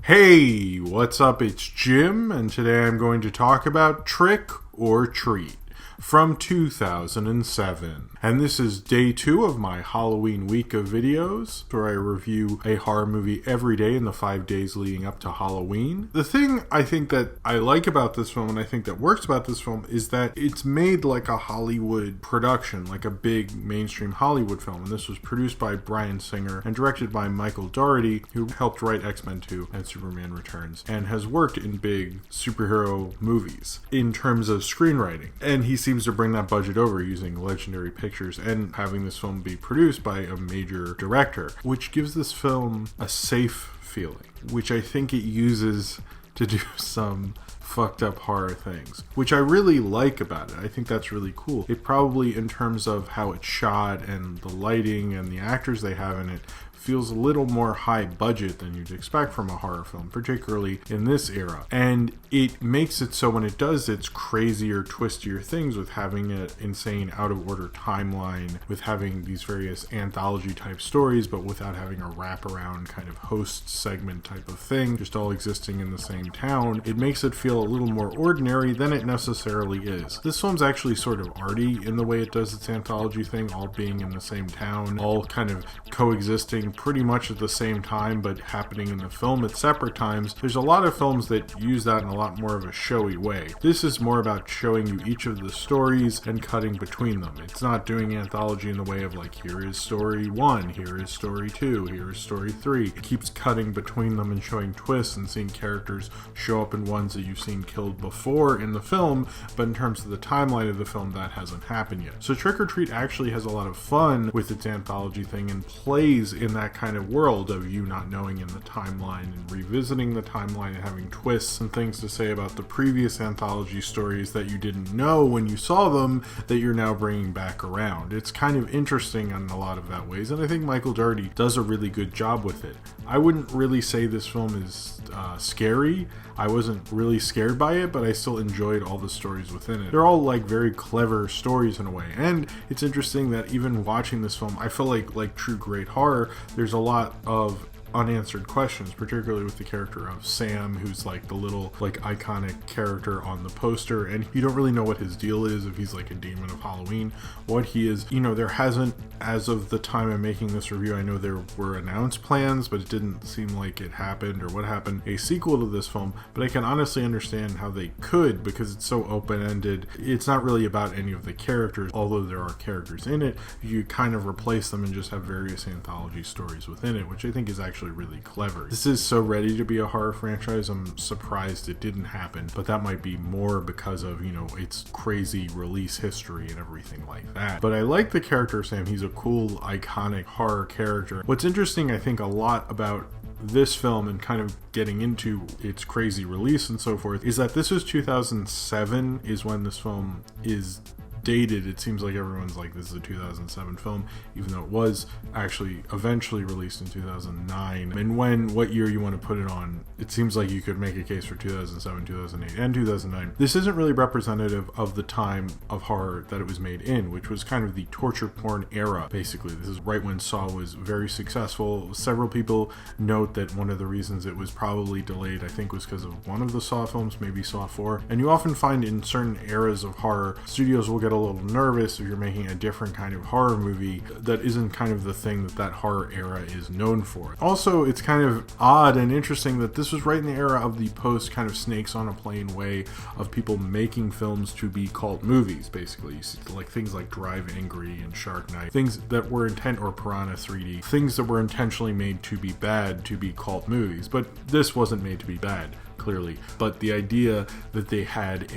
Hey, what's up? It's Jim, and today I'm going to talk about Trick or Treat from 2007. And this is day 2 of my Halloween week of videos, where I review a horror movie every day in the 5 days leading up to Halloween. The thing I think that I like about this film, and I think that works about this film, is that it's made like a Hollywood production, like a big mainstream Hollywood film. And this was produced by Bryan Singer and directed by Michael Dougherty, who helped write X-Men 2 and Superman Returns, and has worked in big superhero movies in terms of screenwriting. And he seems to bring that budget over using legendary pictures and having this film be produced by a major director, which gives this film a safe feeling, which I think it uses to do some fucked up horror things, which I really like about it. I think that's really cool. It probably, in terms of how it's shot and the lighting and the actors they have in it, feels a little more high budget than you'd expect from a horror film, particularly in this era. And it makes it so when it does its crazier, twistier things with having an insane out-of-order timeline, with having these various anthology type stories, but without having a wraparound kind of host segment type of thing, just all existing in the same town, it makes it feel a little more ordinary than it necessarily is. This film's actually sort of arty in the way it does its anthology thing, all being in the same town, all kind of coexisting pretty much at the same time, but happening in the film at separate times. There's a lot of films that use that in a lot more of a showy way. This is more about showing you each of the stories and cutting between them. It's not doing anthology in the way of like, here is story 1, here is story 2, here is story 3. It keeps cutting between them and showing twists and seeing characters show up in ones that you've seen killed before in the film, but in terms of the timeline of the film, that hasn't happened yet. So Trick or Treat actually has a lot of fun with its anthology thing and plays in that kind of world of you not knowing in the timeline and revisiting the timeline and having twists and things to say about the previous anthology stories that you didn't know when you saw them that you're now bringing back around. It's kind of interesting in a lot of that ways, and I think Michael Dougherty does a really good job with it. I wouldn't really say this film is scary. I wasn't really scared by it, but I still enjoyed all the stories within it. They're all like very clever stories in a way, and it's interesting that even watching this film, I feel like true great horror, there's a lot of unanswered questions, particularly with the character of Sam, who's like the little like iconic character on the poster, and you don't really know what his deal is, if he's like a demon of Halloween, what he is. You know, there hasn't, as of the time I'm making this review, I know there were announced plans, but it didn't seem like it happened or what happened, a sequel to this film, but I can honestly understand how they could, because it's so open-ended. It's not really about any of the characters, although there are characters in it. You kind of replace them and just have various anthology stories within it, which I think is actually really clever. This is so ready to be a horror franchise, I'm surprised it didn't happen, but that might be more because of, you know, its crazy release history and everything like that. But I like the character of Sam. He's a cool, iconic horror character. What's interesting, I think, a lot about this film and kind of getting into its crazy release and so forth, is that this is 2007 is when this film is dated. It seems like everyone's like, this is a 2007 film, even though it was actually eventually released in 2009. And what year you want to put it on, it seems like you could make a case for 2007, 2008, and 2009. This isn't really representative of the time of horror that it was made in, which was kind of the torture porn era, basically. This is right when Saw was very successful. Several people note that one of the reasons it was probably delayed, I think, was because of one of the Saw films, maybe Saw 4. And you often find in certain eras of horror, studios will get a little nervous if you're making a different kind of horror movie that isn't kind of the thing that horror era is known for. Also, it's kind of odd and interesting that this was right in the era of the post kind of snakes on a plane way of people making films to be cult movies, basically. You see, like things like Drive Angry and Shark Night, things that were or Piranha 3D, things that were intentionally made to be bad, to be cult movies. But this wasn't made to be bad, clearly. But the idea that they had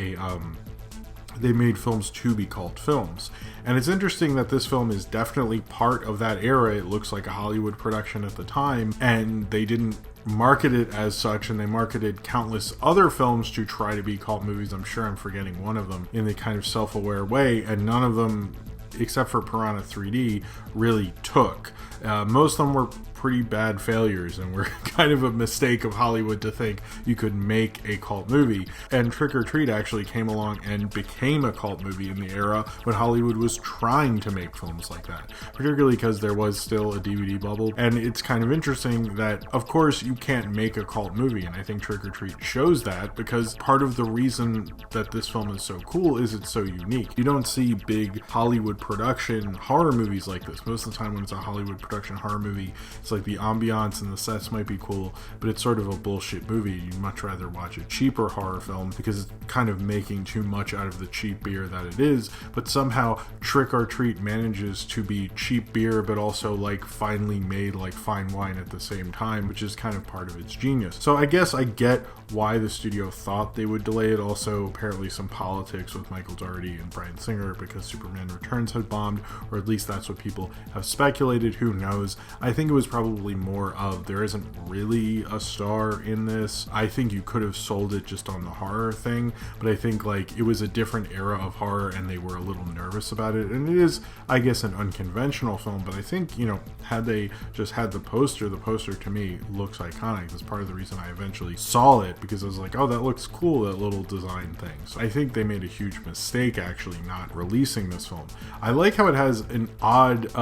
they made films to be cult films. And it's interesting that this film is definitely part of that era. It looks like a Hollywood production at the time, and they didn't market it as such, and they marketed countless other films to try to be cult movies. I'm sure I'm forgetting one of them in the kind of self-aware way, and none of them, except for Piranha 3D, really took. Most of them were pretty bad failures and were kind of a mistake of Hollywood to think you could make a cult movie. And Trick or Treat actually came along and became a cult movie in the era when Hollywood was trying to make films like that, particularly because there was still a DVD bubble. And it's kind of interesting that, of course, you can't make a cult movie, and I think Trick or Treat shows that, because part of the reason that this film is so cool is it's so unique. You don't see big Hollywood production horror movies like this. Most of the time when it's a Hollywood production horror movie, it's like the ambiance and the sets might be cool, but it's sort of a bullshit movie. You'd much rather watch a cheaper horror film because it's kind of making too much out of the cheap beer that it is. But somehow Trick or Treat manages to be cheap beer but also like finely made, like fine wine at the same time, which is kind of part of its genius. So I guess I get why the studio thought they would delay it. Also, apparently some politics with Michael Dougherty and Bryan Singer because Superman Returns had bombed, or at least that's what people have speculated. Who knows? I think it was probably more of there isn't really a star in this. I think you could have sold it just on the horror thing, but I think like it was a different era of horror and they were a little nervous about it. And it is, I guess, an unconventional film, but I think, you know, had they just had the poster to me looks iconic. That's part of the reason I eventually saw it, because I was like, oh, that looks cool, that little design thing. So I think they made a huge mistake actually not releasing this film. I like how it has an odd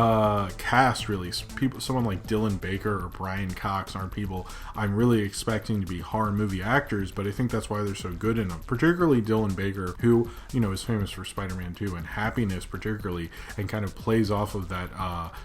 cast, really. Someone like Dylan Baker or Brian Cox aren't people I'm really expecting to be horror movie actors, but I think that's why they're so good in them. Particularly Dylan Baker, who, you know, is famous for Spider-Man 2 and Happiness particularly, and kind of plays off of that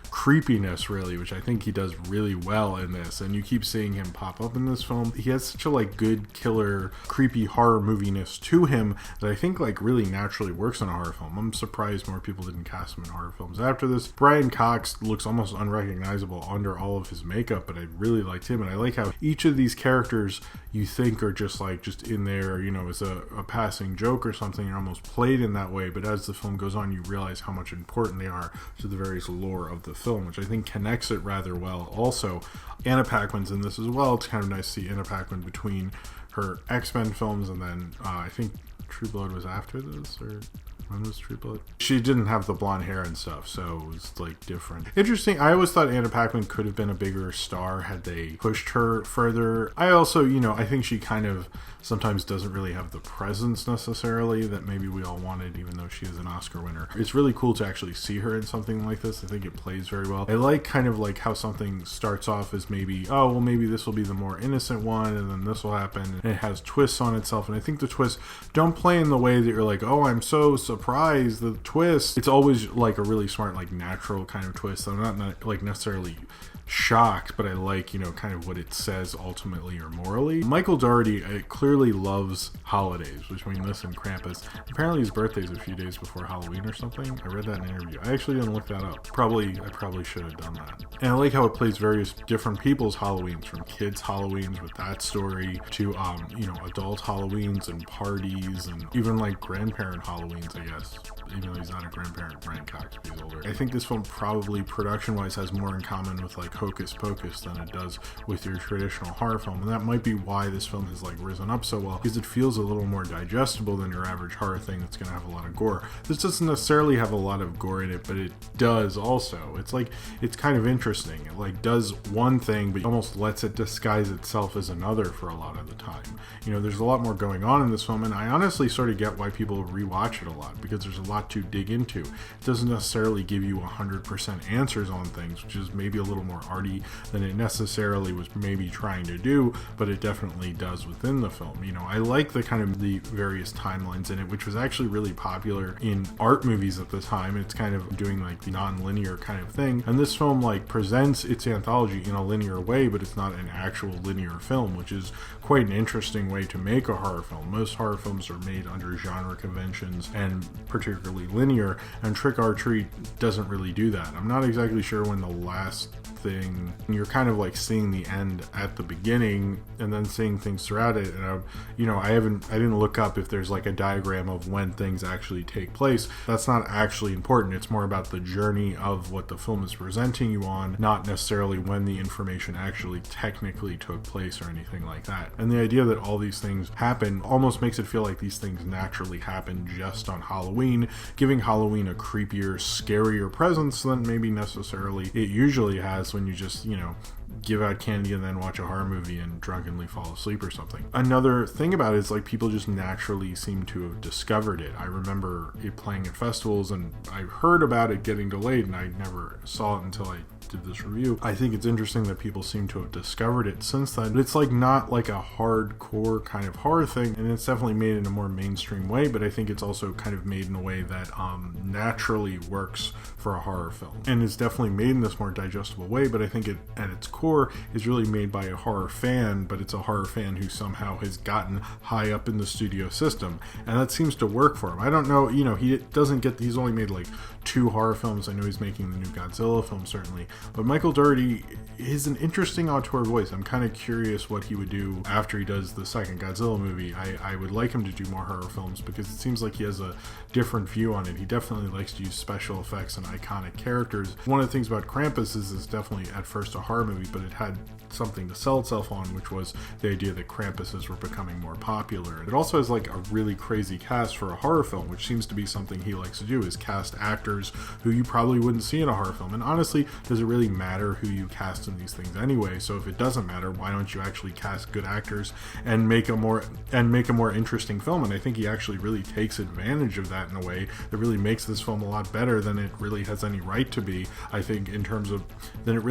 creepiness really, which I think he does really well in this. And you keep seeing him pop up in this film. He has such a like good killer creepy horror moviness to him that I think like really naturally works in a horror film. I'm surprised more people didn't cast him in horror films after this. Brian Cox looks almost unrecognizable under all of his makeup, but I really liked him. And I like how each of these characters you think are just in there, you know, as a passing joke or something. You're almost played in that way, but as the film goes on you realize how much important they are to the various lore of the film, which I think connects it rather well. Also, Anna Paquin's in this as well. It's kind of nice to see Anna Paquin between her X-Men films and then I think True Blood was after this, or when was True Blood? She didn't have the blonde hair and stuff, so it was like different. Interesting. I always thought Anna Paquin could have been a bigger star had they pushed her further. I also, you know, I think she kind of sometimes doesn't really have the presence necessarily that maybe we all wanted, even though she is an Oscar winner. It's really cool to actually see her in something like this. I think it plays very well. I like kind of like how something starts off as maybe, oh, well, maybe this will be the more innocent one, and then this will happen, and it has twists on itself. And I think the twists don't play in the way that you're like, oh, I'm so surprised, the twist. It's always like a really smart, like natural kind of twist. I'm not like necessarily shocked, but I like, you know, kind of what it says ultimately or morally. Michael Dougherty clearly loves holidays, between this and Krampus. Apparently his birthday's a few days before Halloween or something. I read that in an interview. I actually didn't look that up. I probably should have done that. And I like how it plays various different people's Halloweens, from kids' Halloweens with that story to you know, adult Halloweens and parties, and even like grandparent Halloweens, I guess. Even though he's not a grandparent, Brian Cox, he's older. I think this film probably production-wise has more in common with like Hocus Pocus than it does with your traditional horror film, and that might be why this film has like risen up so well, because it feels a little more digestible than your average horror thing that's going to have a lot of gore. This doesn't necessarily have a lot of gore in it, but it does also. It's like, it's kind of interesting. It like does one thing, but almost lets it disguise itself as another for a lot of the time. You know, there's a lot more going on in this film, and I honestly sort of get why people rewatch it a lot, because there's a lot to dig into. It doesn't necessarily give you 100% answers on things, which is maybe a little more arty than it necessarily was maybe trying to do, but it definitely does within the film. You know, I like the kind of the various timelines in it, which was actually really popular in art movies at the time. It's kind of doing like the non-linear kind of thing, and this film like presents its anthology in a linear way, but it's not an actual linear film, which is quite an interesting way to make a horror film. Most horror films are made under genre conventions and particularly linear, and Trick or Treat doesn't really do that. I'm not exactly sure when the last thing, you're kind of like seeing the end at the beginning and then seeing things throughout it, and I didn't look up if there's like a diagram of when things actually take place. That's not actually important. It's more about the journey of what the film is presenting you on, not necessarily when the information actually technically took place or anything like that. And the idea that all these things happen almost makes it feel like these things naturally happen just on Halloween, giving Halloween a creepier, scarier presence than maybe necessarily it usually has when when you just, give out candy and then watch a horror movie and drunkenly fall asleep or something. Another thing about it is like people just naturally seem to have discovered it. I remember it playing at festivals, and I heard about it getting delayed, and I never saw it until I did this review. I think it's interesting that people seem to have discovered it since then. But it's like not like a hardcore kind of horror thing, and it's definitely made in a more mainstream way, but I think it's also kind of made in a way that naturally works for a horror film, and it's definitely made in this more digestible way. But I think it at its core is really made by a horror fan, but it's a horror fan who somehow has gotten high up in the studio system, and that seems to work for him. I don't know, he's only made like 2 horror films. I know he's making the new Godzilla film, certainly, but Michael Dougherty is an interesting auteur voice. I'm kind of curious what he would do after he does the second Godzilla movie. I would like him to do more horror films because it seems like he has a different view on it. He definitely likes to use special effects and iconic characters. One of the things about Krampus is it's definitely at first a horror movie, but it had something to sell itself on, which was the idea that Krampuses were becoming more popular. It also has like a really crazy cast for a horror film, which seems to be something he likes to do, is cast actors who you probably wouldn't see in a horror film. And honestly, does it really matter who you cast in these things anyway? So if it doesn't matter, why don't you actually cast good actors and make a more interesting film? And I think he actually really takes advantage of that in a way that really makes this film a lot better than it really has any right to be. I think in terms of the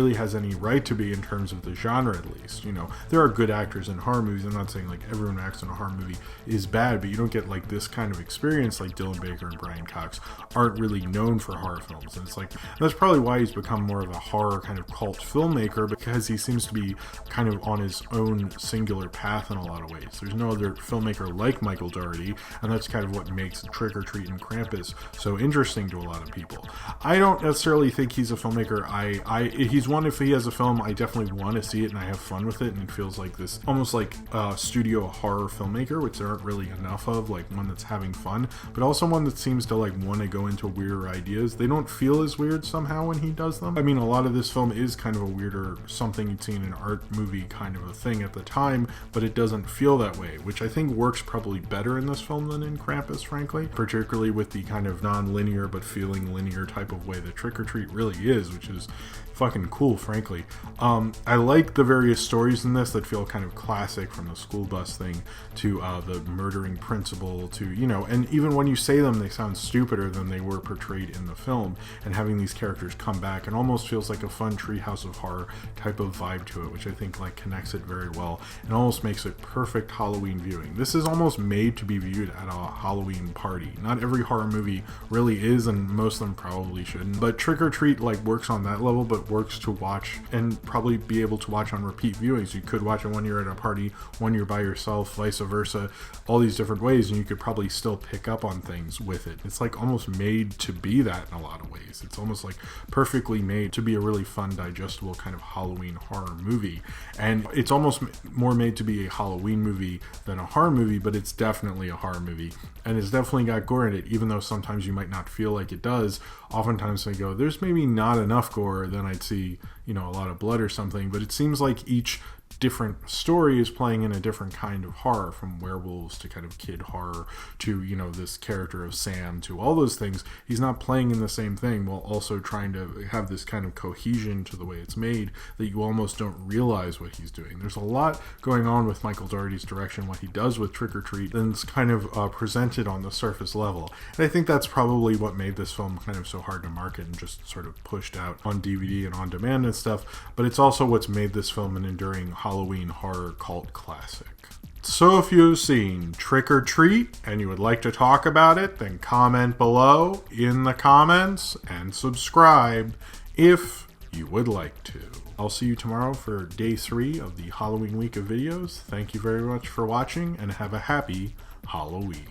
genre, at least. There are good actors in horror movies. I'm not saying like everyone who acts in a horror movie is bad, but you don't get like this kind of experience. Like Dylan Baker and Brian Cox aren't really known for horror films, and it's like that's probably why he's become more of a horror kind of cult filmmaker, because he seems to be kind of on his own singular path in a lot of ways. There's no other filmmaker like Michael Dougherty, and that's kind of what makes Trick or Treat and Krampus so interesting to a lot of people. I don't necessarily think he's a filmmaker. He's one, if he has a film, I definitely want to see it and I have fun with it, and it feels like this almost like studio horror filmmaker, which there aren't really enough of, like one that's having fun, but also one that seems to like want to go into weirder ideas. They don't feel as weird somehow when he does them. I mean, a lot of this film is kind of a weirder, something you'd see in an art movie kind of a thing at the time, but it doesn't feel that way, which I think works probably better in this film than in Krampus, frankly, particularly with the kind of non-linear but feeling linear type of way that Trick or Treat really is, which is fucking cool, frankly. I like the various stories in this that feel kind of classic, from the school bus thing to the murdering principal to, and even when you say them, they sound stupider than they were portrayed in the film, and having these characters come back, it almost feels like a fun Treehouse of Horror type of vibe to it, which I think like connects it very well and almost makes it perfect Halloween viewing. This is almost made to be viewed at a Halloween party. Not every horror movie really is, and most of them probably shouldn't, but Trick or Treat like works on that level, but works to watch and probably be able to watch on repeat viewings. You could watch it when you're at a party, when you're by yourself, vice versa, all these different ways, and you could probably still pick up on things with it. It's like almost made to be that in a lot of ways. It's almost like perfectly made to be a really fun, digestible kind of Halloween horror movie, and it's almost more made to be a Halloween movie than a horror movie, but it's definitely a horror movie, and it's definitely got gore in it, even though sometimes you might not feel like it does. Oftentimes I go, there's maybe not enough gore, then I'd see a lot of blood or something, but it seems like each different story is playing in a different kind of horror, from werewolves to kind of kid horror to this character of Sam to all those things. He's not playing in the same thing while also trying to have this kind of cohesion to the way it's made that you almost don't realize what he's doing. There's a lot going on with Michael Dougherty's direction, what he does with Trick or Treat, then it's kind of presented on the surface level, and I think that's probably what made this film kind of so hard to market and just sort of pushed out on DVD and on demand and stuff, but it's also what's made this film an enduring Halloween horror cult classic. So if you've seen Trick or Treat and you would like to talk about it, then comment below in the comments and subscribe if you would like to. I'll see you tomorrow for day 3 of the Halloween week of videos. Thank you very much for watching and have a happy Halloween.